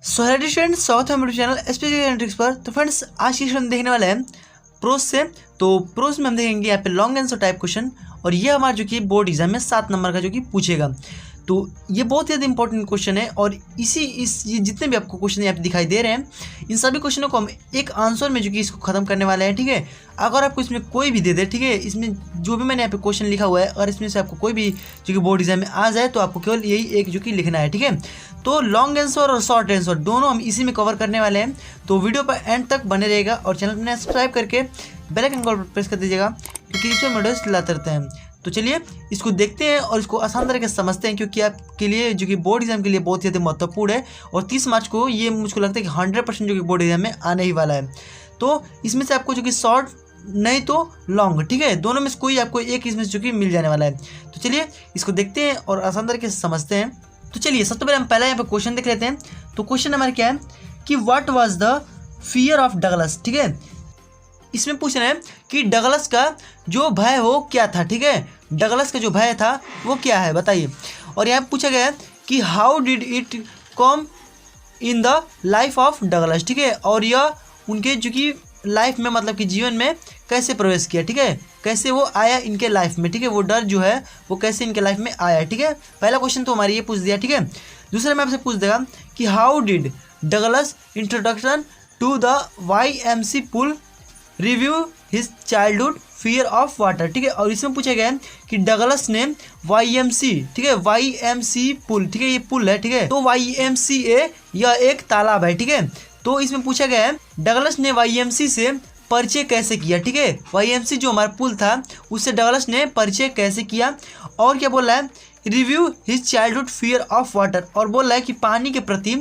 So hello students, स्वागत है मेरे चैनल ट्रिक्स पर। तो फ्रेंड्स, आज की हम देखने वाले हैं प्रोज से। तो प्रोज में हम देखेंगे यहाँ पे लॉन्ग आंसर टाइप क्वेश्चन, और ये हमारा जो कि बोर्ड एग्जाम में 7 नंबर का जो कि पूछेगा। तो ये बहुत ही ज़्यादा इंपॉर्टेंट क्वेश्चन है, और ये जितने भी आपको क्वेश्चन यहाँ पे दिखाई दे रहे हैं, इन सभी क्वेश्चनों को हम एक आंसर में जो कि इसको खत्म करने वाले हैं। ठीक है, अगर आपको इसमें कोई भी दे दे, ठीक है, इसमें जो भी मैंने यहाँ पे क्वेश्चन लिखा हुआ है, अगर इसमें से आपको कोई भी जो कि बोर्ड एग्जाम में आ जाए तो आपको केवल यही एक जो कि लिखना है। ठीक है, तो लॉन्ग आंसर और शॉर्ट आंसर दोनों हम इसी में कवर करने वाले हैं। तो वीडियो पर एंड तक बने रहेगा, और चैनल को सब्सक्राइब करके बेल आइकन को प्रेस कर दीजिएगा, क्योंकि इसमें वीडियोस लाते रहते हैं। तो चलिए इसको देखते हैं और इसको आसान तरीके से समझते हैं, क्योंकि आपके लिए जो कि बोर्ड एग्जाम के लिए बहुत ही ज़्यादा महत्वपूर्ण है। और 30 मार्च को ये मुझको लगता है कि 100% जो कि बोर्ड एग्जाम में आने ही वाला है। तो इसमें से आपको जो कि शॉर्ट नहीं तो लॉन्ग, ठीक है, दोनों में से कोई आपको एक इसमें से जो कि मिल जाने वाला है। तो चलिए इसको देखते हैं और आसान तरीके से समझते हैं। तो चलिए सबसे पहले हम पहला यहाँ पे क्वेश्चन देख लेते हैं। तो क्वेश्चन हमारा क्या है कि what was the fear of Douglas. ठीक है, इसमें पूछ रहे हैं कि डगलस का जो भय हो क्या था। ठीक है, डगलस का जो भय था वो क्या है बताइए। और यहाँ पूछा गया है कि how did it come in the life of Douglas. ठीक है, और यह उनके जो कि लाइफ में, मतलब कि जीवन में कैसे प्रवेश किया। ठीक है, कैसे वो आया इनके लाइफ में। ठीक है, वो डर जो है वो कैसे इनके लाइफ में आया। ठीक है, पहला क्वेश्चन तो हमारी ये पूछ दिया। ठीक है, दूसरा में आपसे पूछ देगा कि how did Douglas introduction to the YMC pool review his childhood fear of water. ठीक है, और इसमें पूछा गया है कि डगलस ने YMC, ठीक है, YMC पुल, ठीक है, ये पुल है। ठीक है, तो YMCA यह एक तालाब है। ठीक है, तो इसमें पूछा गया है डगलस ने YMC से परिचय कैसे किया। ठीक है, YMC जो हमारा पुल था उससे डगलस ने परिचय कैसे किया। और क्या बोल रहा है, review his childhood fear of water, और बोल रहा है कि पानी के प्रति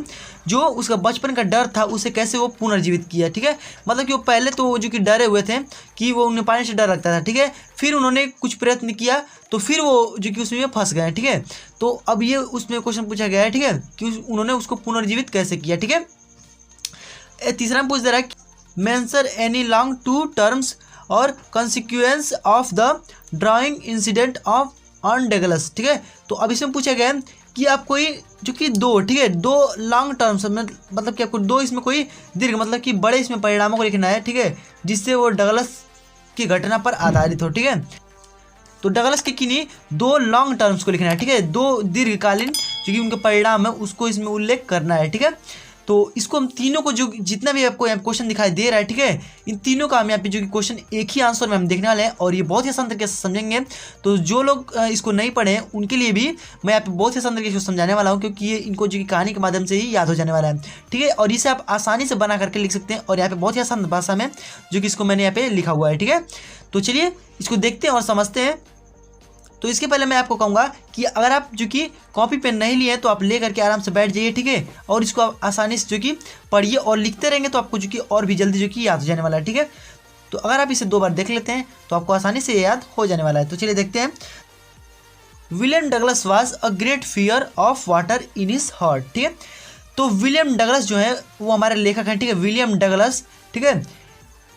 जो उसका बचपन का डर था उसे कैसे वो पुनर्जीवित किया। ठीक है, मतलब कि वो पहले तो जो कि डरे हुए थे कि वो उन्हें पानी से डर लगता था। ठीक है, फिर उन्होंने कुछ प्रयत्न किया तो फिर वो जो कि उसमें फंस गए। ठीक है, तो अब ये उसमें क्वेश्चन पूछा गया है, ठीक है, कि उन्होंने उसको पुनर्जीवित कैसे किया। ठीक है, तीसरा में पूछ दे रहा है mention any long to terms और consequence of the drowning incident of on Douglas. ठीक है, तो अब इसमें पूछा गया है कि आप कोई जो कि दो, ठीक है, दो लॉन्ग टर्म्स मतलब कि आपको दो इसमें कोई दीर्घ, मतलब कि बड़े इसमें परिणामों को लिखना है। ठीक है, जिससे वो डगलस की घटना पर आधारित हो। ठीक है, तो डगलस के किन्हीं दो लॉन्ग टर्म्स को लिखना है। ठीक है, दो दीर्घकालीन जो कि उनके परिणाम है उसको इसमें उल्लेख करना है। ठीक है, तो इसको हम तीनों को जो जितना भी आपको यहाँ क्वेश्चन दिखाई दे रहा है, ठीक है, इन तीनों का हम यहाँ पे जो कि क्वेश्चन एक ही आंसर में हम देखने वाले हैं, और ये बहुत ही आसान तरीके से समझेंगे। तो जो लोग इसको नहीं पढ़े हैं उनके लिए भी मैं यहाँ पे बहुत ही आसान तरीके से समझाने वाला हूँ, क्योंकि ये इनको जो कि कहानी के माध्यम से ही याद हो जाने वाला है। ठीक है, और इसे आप आसानी से बना करके लिख सकते हैं, और यहाँ पे बहुत ही आसान भाषा में जो कि इसको मैंने यहाँ पे लिखा हुआ है। ठीक है, तो चलिए इसको देखते हैं और समझते हैं। तो इसके पहले मैं आपको कहूँगा कि अगर आप जो कि कॉपी पेन नहीं लिए तो आप ले करके आराम से बैठ जाइए। ठीक है, और इसको आप आसानी से जो कि पढ़िए और लिखते रहेंगे तो आपको जो कि और भी जल्दी जो कि याद हो जाने वाला है। ठीक है, तो अगर आप इसे 2 बार देख लेते हैं तो आपको आसानी से याद हो जाने वाला है। तो चलिए देखते हैं। William Douglas was a great fear of water in his heart. ठीक है, तो विलियम डगलस जो है वो हमारे लेखक हैं। ठीक है, विलियम डगलस, ठीक है,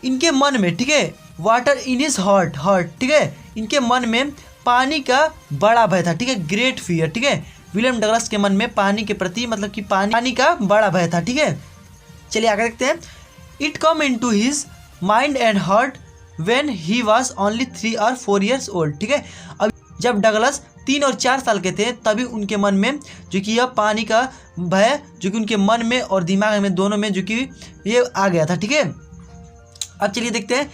इनके मन में, ठीक है, वाटर इन हिज हार्ट, ठीक है, इनके मन में पानी का बड़ा भय था। ठीक है, ग्रेट फियर। ठीक है, विलियम डगलस के मन में पानी के प्रति, मतलब कि पानी का बड़ा भय था। ठीक है, चलिए आगे देखते हैं। It come into his mind and heart when he was only 3 और 4 ईयर्स ओल्ड। ठीक है, अब जब डगलस 3 और 4 साल के थे तभी उनके मन में जो कि यह पानी का भय जो कि उनके मन में और दिमाग में दोनों में जो कि ये आ गया था। ठीक है, अब चलिए देखते हैं।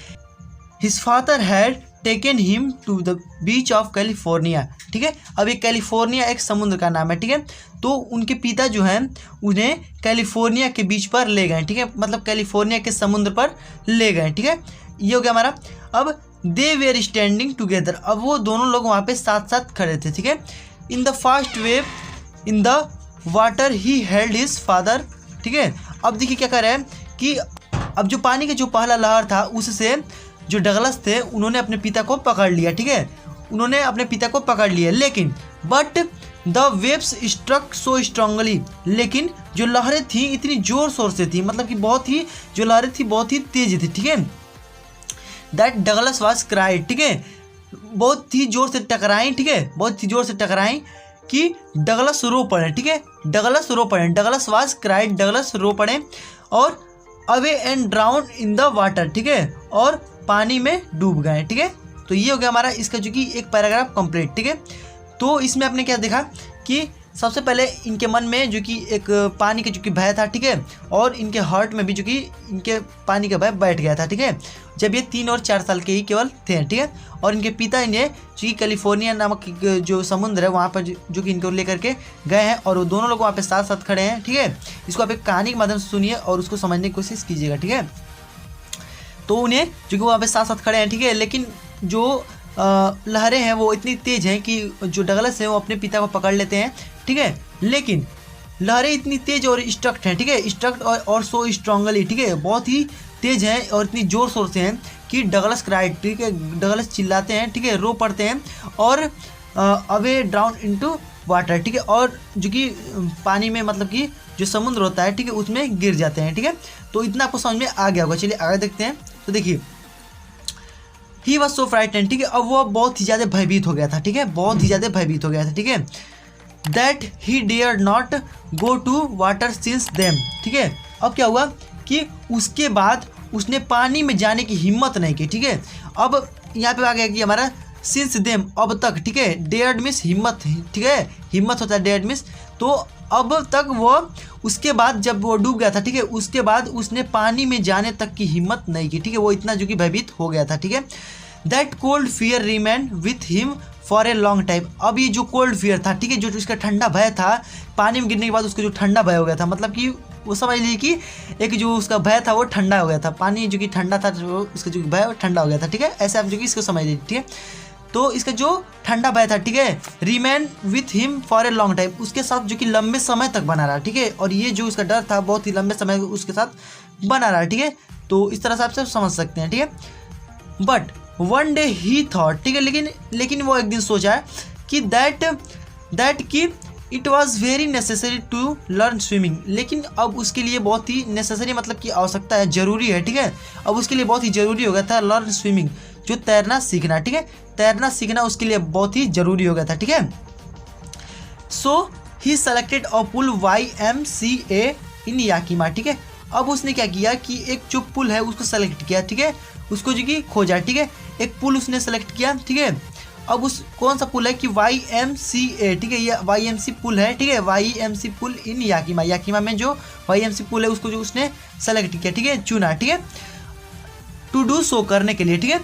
His father had taken him to the beach of California. ठीक है, अब ये कैलिफोर्निया एक समुद्र का नाम है। ठीक है, तो उनके पिता जो हैं उन्हें कैलिफोर्निया के बीच पर ले गए। ठीक है, मतलब कैलिफोर्निया के समुद्र पर ले गए। ठीक है, ये हो गया हमारा। अब दे वेयर स्टैंडिंग टुगेदर, अब वो दोनों लोग वहाँ पे साथ साथ खड़े थे। ठीक है, in the first wave in the water he held his father. ठीक है, अब देखिए क्या कर रहे हैं कि अब जो पानी का जो पहला लहर था उससे जो डगलस थे उन्होंने अपने पिता को पकड़ लिया। ठीक है, उन्होंने अपने पिता को पकड़ लिया, लेकिन but the waves struck so strongly, लेकिन जो लहरें थी इतनी जोर शोर से थी, मतलब कि बहुत ही जो लहरें थी बहुत ही तेज थी। ठीक है, दैट डगलस वाज क्राइड। ठीक है, बहुत ही जोर से टकराई। ठीक है, बहुत ही जोर से टकराई कि डगलस रो पड़े, ठीक है, डगलस रो पड़े, डगलस वाज क्राइड, डगलस रो पड़े और away and drown in the water, ठीक है, और पानी में डूब गए, ठीक है। तो ये हो गया हमारा इसका जो कि एक पैराग्राफ कंप्लीट, ठीक है। तो इसमें आपने क्या देखा कि सबसे पहले इनके मन में जो कि एक पानी का जो कि भय था, ठीक है, और इनके हार्ट में भी जो कि इनके पानी का भय बैठ गया था, ठीक है, जब ये 3 और 4 साल के ही केवल थे, ठीक है। और इनके पिता इन्हें जो कि कैलिफोर्निया नामक जो समुद्र है वहाँ पर जो कि इनको लेकर के गए हैं और वो दोनों लोग वहाँ पे साथ साथ खड़े हैं, ठीक है। इसको आप एक कहानी के माध्यम से सुनिए और उसको समझने की कोशिश कीजिएगा, ठीक है। तो उन्हें जो कि वहाँ पे साथ साथ खड़े हैं, ठीक है, लेकिन जो लहरें हैं वो इतनी तेज़ हैं कि जो डगलस है वो अपने पिता को पकड़ लेते हैं, ठीक है, लेकिन लहरें इतनी तेज़ और स्ट्रक्ट हैं, ठीक है, स्ट्रक्ट और सो स्ट्रांगली, ठीक है, बहुत ही तेज़ हैं और इतनी ज़ोर शोर से हैं कि डगलस क्राइड, ठीक है, डगलस चिल्लाते हैं, ठीक है, रो पड़ते हैं और अवे ड्राउन इनटू वाटर, ठीक है, और जो कि पानी में मतलब कि जो समुद्र होता है, ठीक है, उसमें गिर जाते हैं, ठीक है। तो इतना आपको समझ में आ गया होगा। चलिए आगे देखते हैं। तो देखिए ही वॉज सो फ्राइटेंड, ठीक है, अब वो बहुत ही ज़्यादा भयभीत हो गया था, ठीक है, बहुत ही ज़्यादा भयभीत हो गया था, ठीक है, that he dare not go to water since them, ठीक है। अब क्या हुआ कि उसके बाद उसने पानी में जाने की हिम्मत नहीं की, ठीक है। अब यहाँ पे आ गया कि हमारा सिंस देम, अब तक, ठीक है, डेयर्ड मीन्स हिम्मत, ठीक है, हिम्मत होता है डेयर्ड मीन्स, तो अब तक वो उसके बाद जब वो डूब गया था, ठीक है, उसके बाद उसने पानी में जाने तक की हिम्मत नहीं की, ठीक है, वो इतना जो कि भयभीत हो गया था, ठीक है। That cold fear remain with him for a long time, अब ये जो कोल्ड फियर था, ठीक है, जो उसका ठंडा भय था, पानी में गिरने के बाद उसको जो ठंडा भय हो गया था, मतलब कि वो समझ लीजिए कि एक जो उसका भय था वो ठंडा हो गया था, पानी जो कि ठंडा था, जो उसका जो भय वो ठंडा हो गया था, ठीक है, ऐसे आप जो कि इसको समझ लीजिए, ठीक है। तो इसका जो ठंडा भय था, ठीक है, remain with him for a long time, उसके साथ जो कि लंबे समय तक बना रहा, ठीक है, और ये जो उसका डर था बहुत ही लंबे समय उसके साथ बना रहा, ठीक है। तो इस तरह से आप सब समझ सकते हैं, ठीक है। But one day he thought, ठीक है, लेकिन वो एक दिन सोचा कि दैट कि it was very necessary to learn swimming, लेकिन अब उसके लिए बहुत ही नेसेसरी मतलब कि आवश्यकता है, जरूरी है, ठीक है, अब उसके लिए बहुत ही जरूरी हो गया था लर्न स्विमिंग, जो तैरना सीखना, ठीक है, तैरना सीखना उसके लिए बहुत ही जरूरी हो गया था, ठीक है। So he selected a pool YMCA in Yakima, ठीक है। अब उसने क्या किया कि एक जो पुल है उसको सेलेक्ट किया, ठीक है, उसको जो कि खोजा, ठीक है, एक पुल उसने सेलेक्ट किया, ठीक है। अब उस कौन सा पुल है कि YMCA, ठीक है, ये YMC पुल है, ठीक है, YMC pool in Yakima, Yakima में जो YMC पुल है उसको जो उसने सेलेक्ट किया, ठीक है, चुना, ठीक है, टू डू सो करने के लिए, ठीक है।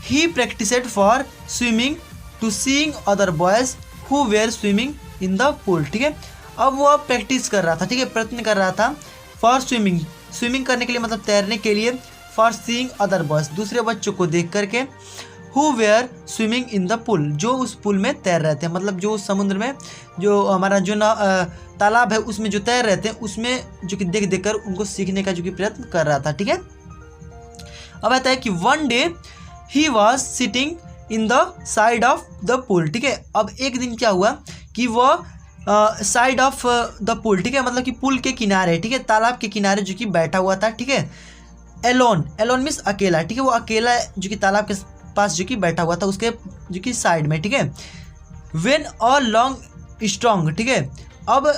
He practised for swimming to seeing other boys who were swimming in the pool, ठीक है। अब वो प्रैक्टिस कर रहा था, ठीक है, प्रयत्न कर रहा था फॉर स्विमिंग करने के लिए, मतलब तैरने के लिए, फॉर सीइंग अदर बॉयज, दूसरे बच्चों को देख करके, who were swimming in the pool, जो उस पुल में तैर रहे थे, मतलब जो समुद्र में जो हमारा जो तालाब है उसमें जो तैर रहे थे, उसमें जो कि देख देख कर उनको सीखने का जो कि प्रयत्न कर रहा था, ठीक है। अब आता है कि one day he was sitting in the side of the pool, ठीक है। अब एक दिन क्या हुआ कि वह साइड ऑफ द पुल, ठीक है, मतलब कि पुल के किनारे, ठीक है, तालाब के किनारे जो कि बैठा हुआ था, ठीक है, एलोन मीन्स अकेला, ठीक है, वो अकेला जो कि तालाब के पास जो कि बैठा हुआ था उसके जो कि साइड में, ठीक है। वेन अ लॉन्ग स्ट्रॉन्ग, ठीक है, अब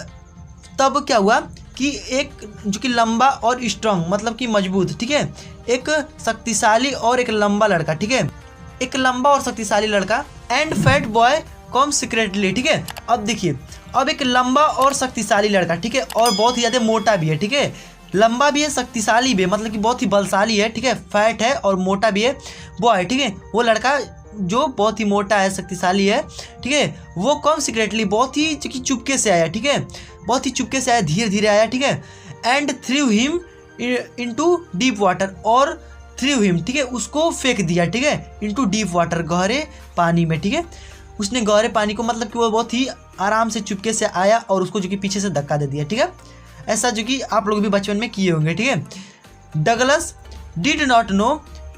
तब क्या हुआ कि एक जो कि लंबा और स्ट्रॉन्ग मतलब कि मजबूत, ठीक है, एक शक्तिशाली और एक लंबा लड़का, ठीक है, एक लंबा और शक्तिशाली लड़का and fat boy come secretly, ठीक है। अब देखिए, अब एक लंबा और शक्तिशाली लड़का, ठीक है, और बहुत ही ज़्यादा मोटा भी है, ठीक है, लंबा भी है, शक्तिशाली भी है, मतलब कि बहुत ही बलशाली है, ठीक है, फैट है और मोटा भी है बॉय, ठीक है, वो लड़का जो बहुत ही मोटा है, शक्तिशाली है, ठीक है, वो कम सीक्रेटली बहुत ही चुपके से आया, ठीक है, बहुत ही चुपके से आया, धीरे धीरे आया, ठीक है, and through him into deep water, और थ्रू हिम, ठीक है, उसको फेंक दिया, ठीक है, इनटू डीप वाटर, गहरे पानी में, ठीक है, उसने गहरे पानी को मतलब कि वो बहुत ही आराम से चुपके से आया और उसको जो कि पीछे से धक्का दे दिया, ठीक है, ऐसा जो कि आप लोग भी बचपन में किए होंगे, ठीक है। Douglas did not know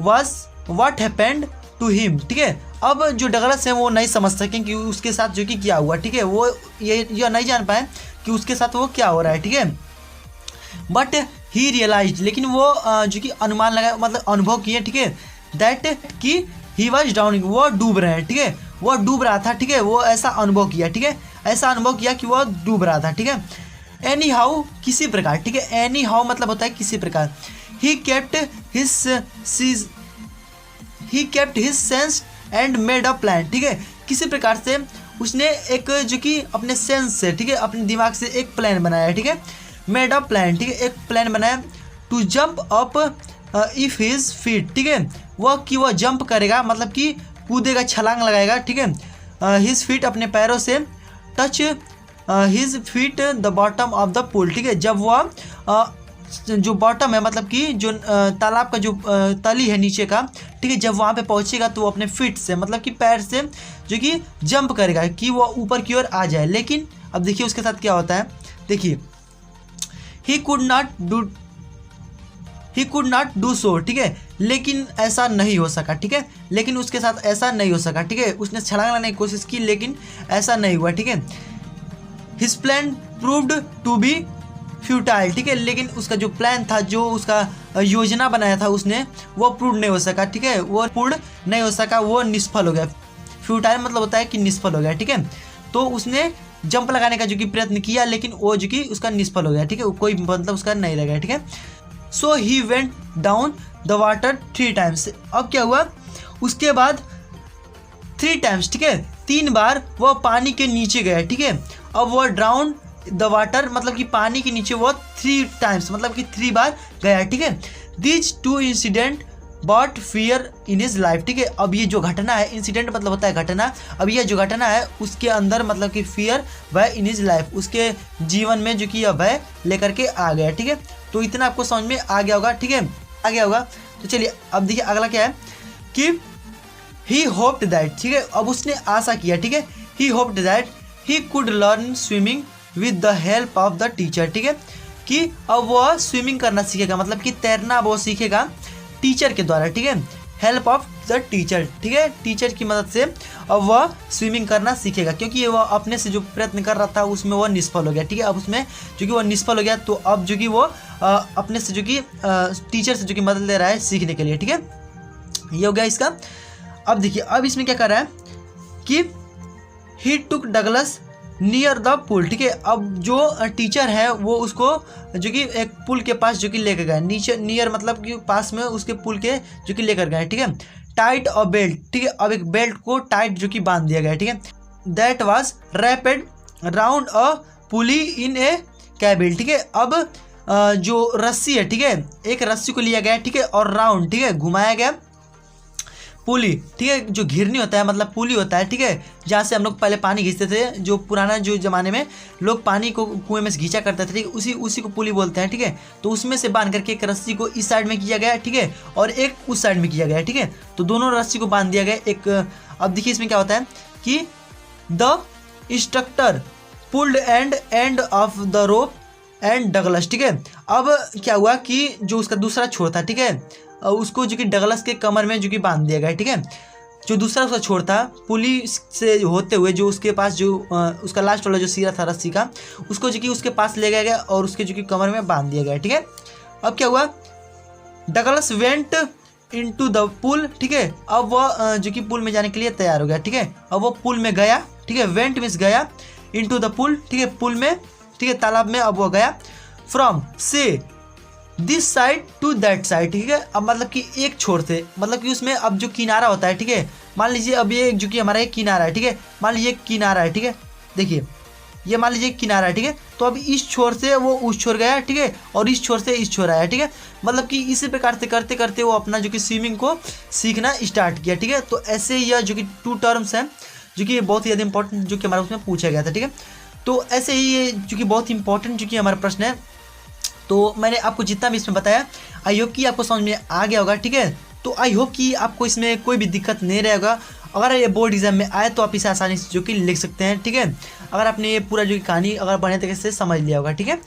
was what happened to him, ठीक है, अब जो डगलस है वो नहीं समझ सकें कि उसके साथ जो कि क्या हुआ, ठीक है, वो ये नहीं जान पाए कि उसके साथ वो क्या हो रहा है, ठीक है। बट ही रियलाइज, लेकिन वो जो कि अनुमान लगा मतलब अनुभव किए, ठीक है, दैट कि ही वॉज ड्राउनिंग, वो डूब रहे हैं, ठीक है, वो डूब रहा था, ठीक है, वो ऐसा अनुभव किया, ठीक है। ऐसा अनुभव किया कि वह डूब रहा था, ठीक है। एनी हाउ किसी प्रकार, ठीक है, एनी हाउ मतलब होता है किसी प्रकार। He kept his sense and made a plan, ठीक है, किसी प्रकार से उसने एक जो कि अपने सेंस से, ठीक है, अपने दिमाग से एक प्लान बनाया, ठीक है, मेड अ प्लान, ठीक है, एक प्लान बनाया to jump up if his feet, ठीक है, वह जंप करेगा मतलब कि कूदेगा, छलांग लगाएगा, ठीक है, हिज फीट अपने पैरों से, touch his feet the bottom of the pool, ठीक है, जब वह जो बॉटम है मतलब कि जो तालाब का जो तली है नीचे का, ठीक है, जब वहाँ पे पहुँचेगा तो वो अपने फीट से मतलब कि पैर से जो कि जंप करेगा कि वो ऊपर की ओर आ जाए। लेकिन अब देखिए उसके साथ क्या होता है, देखिए he could not do so, ठीक है, लेकिन ऐसा नहीं हो सका, ठीक है, लेकिन उसके साथ ऐसा नहीं हो सका, ठीक है, उसने छलांग लगाने की कोशिश की लेकिन ऐसा नहीं हुआ, ठीक है। His plan proved to be futile, ठीक है, लेकिन उसका जो प्लान था, जो उसका योजना बनाया था उसने, वो प्रूव नहीं हो सका, ठीक है, वो पूर्ण नहीं हो सका, वो निष्फल हो गया। फ्यूटाइल मतलब होता है कि निष्फल हो गया, ठीक है। तो उसने जंप लगाने का जो कि प्रयत्न किया लेकिन वो जो कि उसका निष्फल हो गया, ठीक है, कोई मतलब उसका नहीं रह गया, ठीक है। So he went down the water 3 times. अब क्या हुआ, उसके बाद 3 टाइम्स, ठीक है, 3 बार वह पानी के नीचे गया, ठीक है। अब वह ड्राउन द वाटर मतलब कि पानी के नीचे वो 3 टाइम्स मतलब कि 3 बार गया, ठीक है। These 2 incident bought fear in his life, ठीक है। अब ये जो घटना है, इंसिडेंट मतलब होता है घटना, अब यह जो घटना है उसके अंदर मतलब कि फियर भय इन हिज लाइफ, उसके जीवन में जो कि यह भय लेकर के आ गया, ठीक है। तो इतना आपको समझ में आ गया होगा, ठीक है, आ गया होगा। तो चलिए अब देखिए अगला क्या है कि ही होप्ड दैट, ठीक है, अब उसने आशा किया, ठीक है, he hoped that he could learn swimming with the help of the teacher, ठीक है, कि अब वह स्विमिंग करना सीखेगा मतलब कि तैरना वो सीखेगा टीचर के द्वारा, ठीक है, हेल्प ऑफ द टीचर, ठीक है, टीचर की मदद से अब वह स्विमिंग करना सीखेगा, क्योंकि वह अपने से जो प्रयत्न कर रहा था उसमें वह निष्फल हो गया, ठीक है। अब उसमें जो कि वह निष्फल हो गया तो अब जो कि वो अपने से जो कि टीचर से जो कि मदद ले रहा है सीखने के लिए, ठीक है, ये हो गया इसका। अब देखिए अब इसमें क्या कर रहा है कि ही टुक डगलस नियर द पुल, ठीक है, अब जो टीचर है वो उसको जो कि एक पुल के पास जो कि लेकर गए, नीचे नियर मतलब कि पास में उसके पुल के जो कि लेकर गए, ठीक है। टाइट अ बेल्ट, ठीक है, अब एक बेल्ट को टाइट जो कि बांध दिया गया, ठीक है। दैट वाज रैपेड राउंड अ पुली इन ए कैबिल, ठीक है। अब जो रस्सी है, ठीक है, एक रस्सी को लिया गया, ठीक है, और राउंड, ठीक है, घुमाया गया पुली, ठीक है, जो घिरनी होता है मतलब पुली होता है, ठीक है, जहाँ से हम लोग पहले पानी खींचते थे, जो पुराना जो ज़माने में लोग पानी को कुएं में से खींचा करते थे, ठीक है, उसी को पुली बोलते हैं, ठीक है। तो उसमें से बांध करके एक रस्सी को इस साइड में किया गया, ठीक है, और एक उस साइड में किया गया, ठीक है, तो दोनों रस्सी को बांध दिया गया एक। अब देखिए इसमें क्या होता है कि the instructor pulled end of the rope and Douglas, ठीक है। अब क्या हुआ कि जो उसका दूसरा छोर था, ठीक है, उसको जो कि डगलस के कमर में जो कि बांध दिया गया, ठीक है। जो दूसरा उसका छोर था पुली से होते हुए जो उसके पास जो उसका लास्ट वाला जो सिरा था रस्सी का, उसको जो कि उसके पास ले गया और उसके जो कि कमर में बांध दिया गया, ठीक है। अब क्या हुआ, Douglas went into the pool, ठीक है, अब वह जो कि पुल में जाने के लिए तैयार हो गया, ठीक है। अब वो पुल में गया, ठीक है, वेंट मीन्स गया, इनटू द पुल, ठीक है, पुल में, ठीक है, तालाब में अब वो गया। फ्रॉम से this side to that side, ठीक है, अब मतलब कि एक छोर से मतलब कि उसमें अब जो किनारा होता है, ठीक है, मान लीजिए अब ये जो कि हमारा एक किनारा है, ठीक है, मान लीजिए किनारा है, ठीक है, देखिए ये मान लीजिए किनारा है, ठीक है, तो अब इस छोर से वो उस छोर गया, ठीक है, और इस छोर से इस छोर आया, ठीक है, मतलब कि इसी प्रकार से करते करते वो अपना जो कि स्विमिंग को सीखना स्टार्ट किया, ठीक है। तो ऐसे यह जो कि 2 टर्म्स हैं जो कि बहुत ही ज़्यादा इंपॉर्टेंट जो कि हमारा उसमें पूछा गया था, ठीक है। तो ऐसे ही ये जो कि बहुत इंपॉर्टेंट जो कि हमारा प्रश्न है, तो मैंने आपको जितना भी इसमें बताया आई होप कि आपको समझ में आ गया होगा, ठीक है। तो आई होप कि आपको इसमें कोई भी दिक्कत नहीं रहेगा। अगर ये बोर्ड एग्जाम में आए तो आप इसे आसानी से जो कि लिख सकते हैं, ठीक है, अगर आपने ये पूरा जो कि कहानी अगर बढ़िया तरीके से समझ लिया होगा, ठीक है।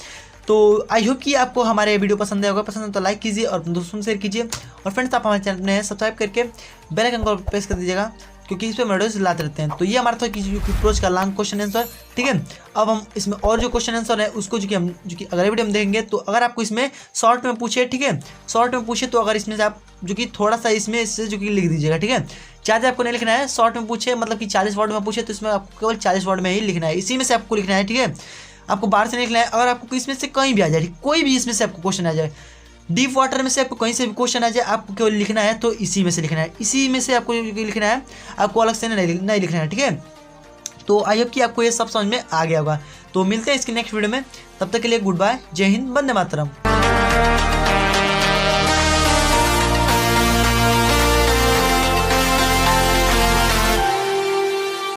तो आई होप कि आपको हमारे वीडियो पसंद आया होगा, पसंद है तो लाइक कीजिए और दोस्तों शेयर कीजिए, और फ्रेंड्स आप हमारे चैनल में सब्सक्राइब करके बेल आइकन को प्रेस कर दीजिएगा, क्योंकि इस पर वीडियोस लाते रहते हैं। तो ये हमारा था कि प्रोच का लॉन्ग क्वेश्चन आंसर, ठीक है। अब हम इसमें और जो क्वेश्चन आंसर है उसको जो कि अगले वीडियो में देखेंगे। तो अगर आपको इसमें शॉर्ट में पूछे, ठीक है, शॉर्ट में पूछे तो अगर इसमें से आप जो कि थोड़ा सा इसमें इससे जो कि लिख दीजिएगा, ठीक है, ज़्यादा आपको नहीं लिखना है। शॉर्ट में पूछे मतलब कि 40 वर्ड में पूछे तो इसमें आपको केवल 40 वर्ड में ही लिखना है, इसी में से आपको लिखना है, ठीक है। आपको बाहर से नहीं लिखना है। अगर आपको इसमें से कहीं भी आ जाए, कोई भी इसमें से आपको क्वेश्चन आ जाए, डीप वाटर में से आपको कहीं से भी क्वेश्चन आ जाए, आपको केवल लिखना है तो इसी में से लिखना है, इसी में से आपको लिखना है, आपको अलग से नहीं लिखना है, ठीक है। तो आई होप कि आपको ये सब समझ में आ गया होगा। तो मिलते हैं इसकी नेक्स्ट वीडियो में, तब तक के लिए गुड बाय, जय हिंद, वंदे मातरम।